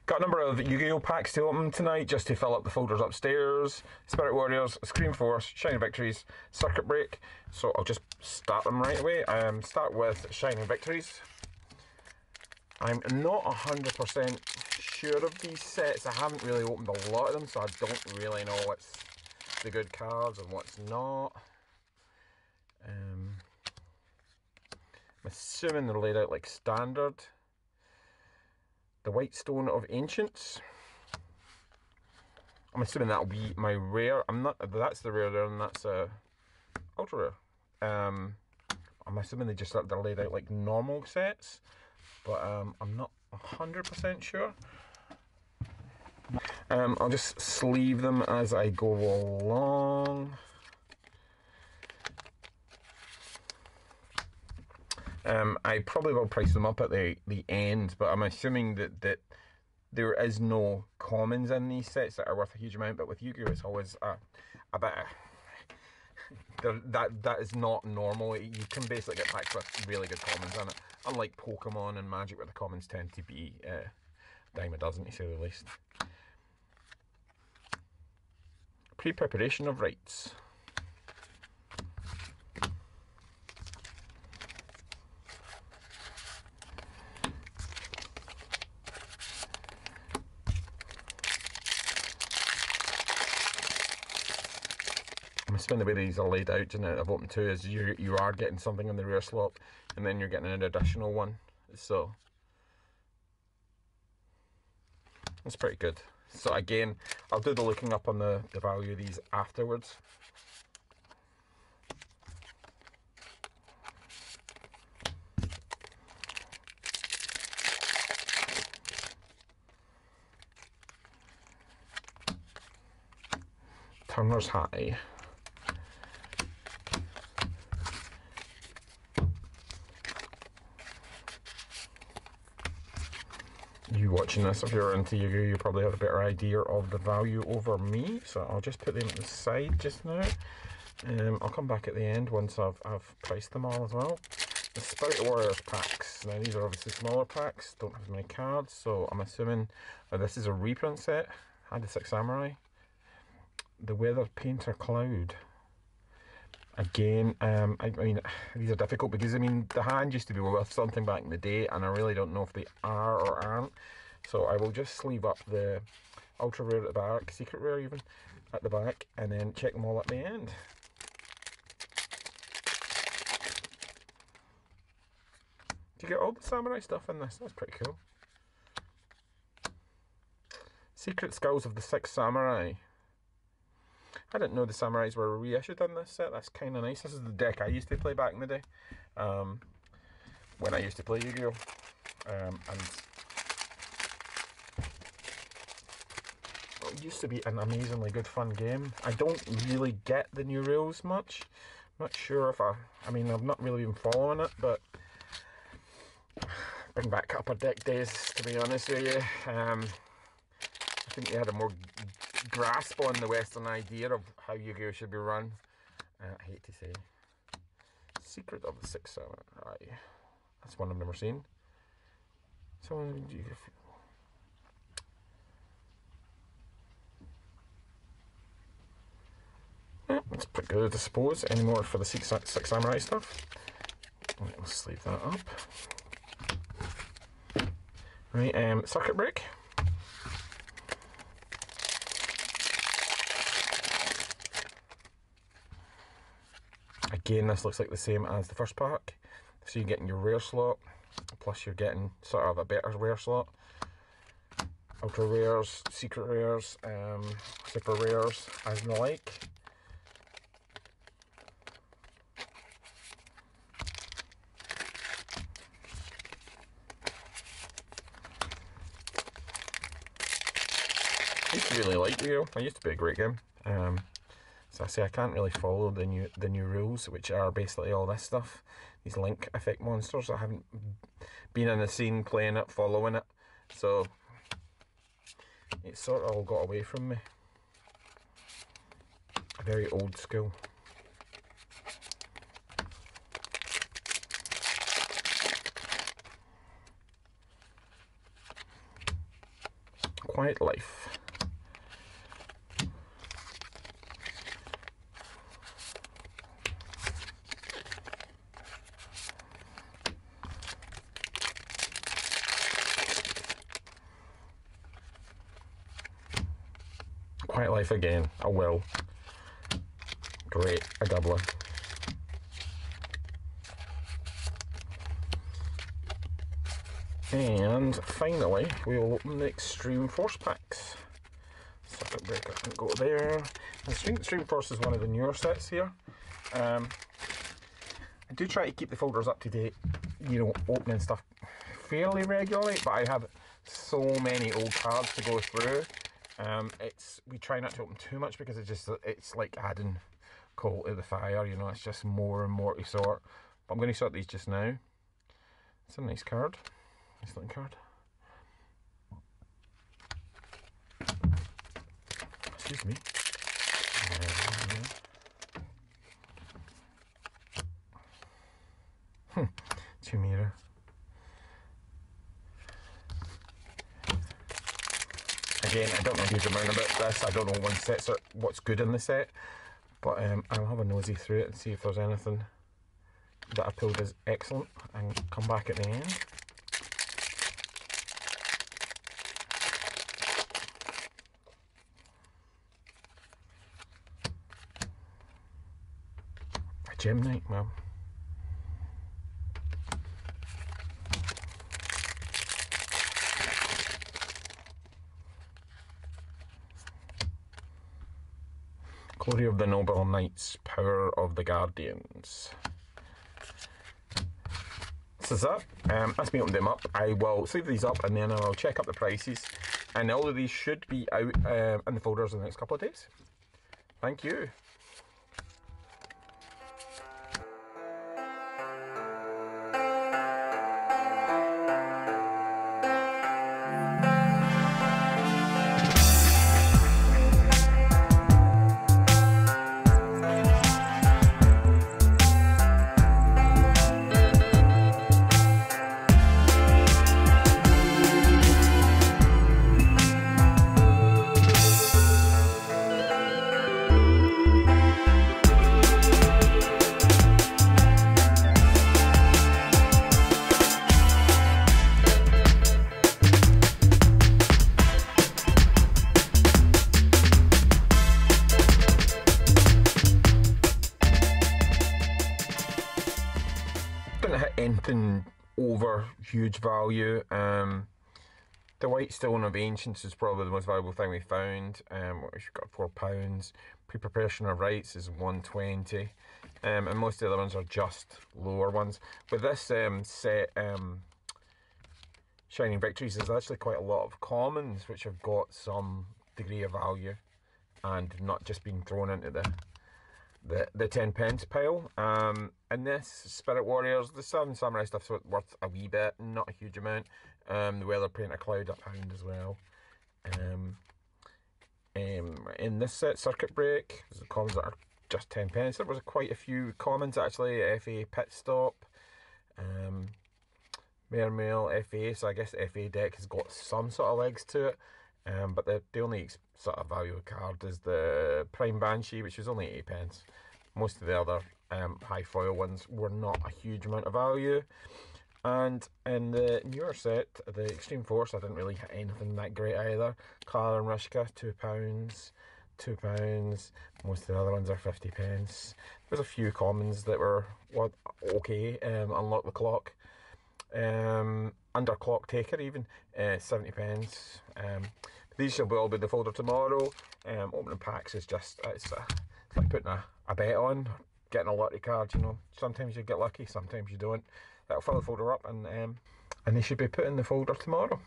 Got a number of Yu-Gi-Oh packs to open tonight just to fill up the folders upstairs. Spirit Warriors, Scream Force, Shining Victories, Circuit Break. So I'll just start them right away. Start with Shining Victories. I'm not 100% sure of these sets. I haven't really opened a lot of them, so I don't really know what's the good cards and what's not. I'm assuming they're laid out like standard. The White Stone of Ancients. I'm assuming that'll be my rare. That's the rare there, and that's a ultra rare. I'm assuming they're laid out like normal sets, but I'm not 100% sure. I'll just sleeve them as I go along. I probably will price them up at the end, but I'm assuming that there is no commons in these sets that are worth a huge amount. But with Yu-Gi-Oh, it's always a bit that is not normal. You can basically get packs with really good commons in it, unlike Pokemon and Magic, where the commons tend to be dime a dozen, to say the least. Pre-preparation of rites. I'm assuming the way these are laid out, and I've opened two, is you are getting something in the rare slot, and then you're getting an additional one. So that's pretty good. So again, I'll do the looking up on the value of these afterwards. Turner's High. You watching this, if you're into Yu-Gi-Oh, you probably have a better idea of the value over me, so I'll just put them to the side just now. I'll come back at the end once I've priced them all as well. The Spirit Warriors packs. Now these are obviously smaller packs, don't have as many cards, so I'm assuming this is a reprint set. I had the 6 Samurai. The Weather Painter Cloud. Again, I mean, these are difficult because, I mean, the hand used to be worth something back in the day, and I really don't know if they are or aren't. So I will just sleeve up the ultra rare at the back, secret rare even, at the back, and then check them all at the end. Do you get all the samurai stuff in this? That's pretty cool. Secret Skulls of the 6 Samurai. I didn't know the Samurais were reissued in this set. That's kind of nice. This is the deck I used to play back in the day, when I used to play Yu-Gi-Oh! And it used to be an amazingly good fun game. I don't really get the new rules much. I'm not sure if I mean, I've not really been following it, but bring back Upper Deck days, to be honest with you. I think they had a more grasp on the Western idea of how Yu-Gi-Oh should be run. I hate to say. Secret of the 6 Samurai. That's one I've never seen. So, yeah, that's pretty good, I suppose. Any more for the 6 Samurai stuff? Right, we'll sleeve that up. Right, Circuit Break. Again, this looks like the same as the first pack. So you're getting your rare slot, plus you're getting sort of a better rare slot. Ultra rares, secret rares, super rares, as and the like. I used to really like Yu-Gi-Oh! It used to be a great game. So I say I can't really follow the new rules, which are basically all this stuff. These link effect monsters. I haven't been in the scene playing it, following it, so it sort of all got away from me. Very old school. Quiet Life. Quiet Life again, a will. Great, a doubler. And finally, we'll open the Extreme Force packs. Circuit Breaker can go there. And Extreme Force is one of the newer sets here. I do try to keep the folders up to date, you know, opening stuff fairly regularly, but I have so many old cards to go through. We try not to open too much because it's like adding coal to the fire, you know, it's just more and more to sort. But I'm going to sort these just now. It's a nice card. Nice looking card. Excuse me. Chimera. Again, I don't know a huge amount about this. I don't know what's good in the set, but I'll have a nosy through it and see if there's anything that I pulled as excellent and come back at the end. A Gem Knight, well. Glory of the Noble Knights, Power of the Guardians. This is it. That's me opening them up. I will sleeve these up and then I'll check up the prices. And all of these should be out in the folders in the next couple of days. Thank you. Anything over huge value. The White Stone of Ancients is probably the most valuable thing we found. We've got £4. Pre-Preparation of Rights is 120, and most of the other ones are just lower ones. With this set, Shining Victories, there's actually quite a lot of commons which have got some degree of value and not just been thrown into the 10 pence pile. And this Spirit Warriors, the Seven Samurai stuff's worth a wee bit, not a huge amount. The Weather Painter Cloud, £1 as well. In this set, Circuit Break, there's the commons that are just 10 pence. There was quite a few commons actually. FA Pit Stop, Mermail, FA, so I guess the FA deck has got some sort of legs to it. But the only sort of value card is the Prime Banshee, which is only 8 pence. Most of the other high foil ones were not a huge amount of value. And in the newer set, the Extreme Force, I didn't really hit anything that great either. Clara and Rishka, £2, £2. Most of the other ones are 50 pence. There's a few commons that were okay. Unlock the Clock, Under Clock Taker even, 70 pence. These will all be the folder tomorrow. Opening packs is just, it's like putting a bet on, getting a lottery card, you know. Sometimes you get lucky, sometimes you don't. That'll fill the folder up and they should be put in the folder tomorrow.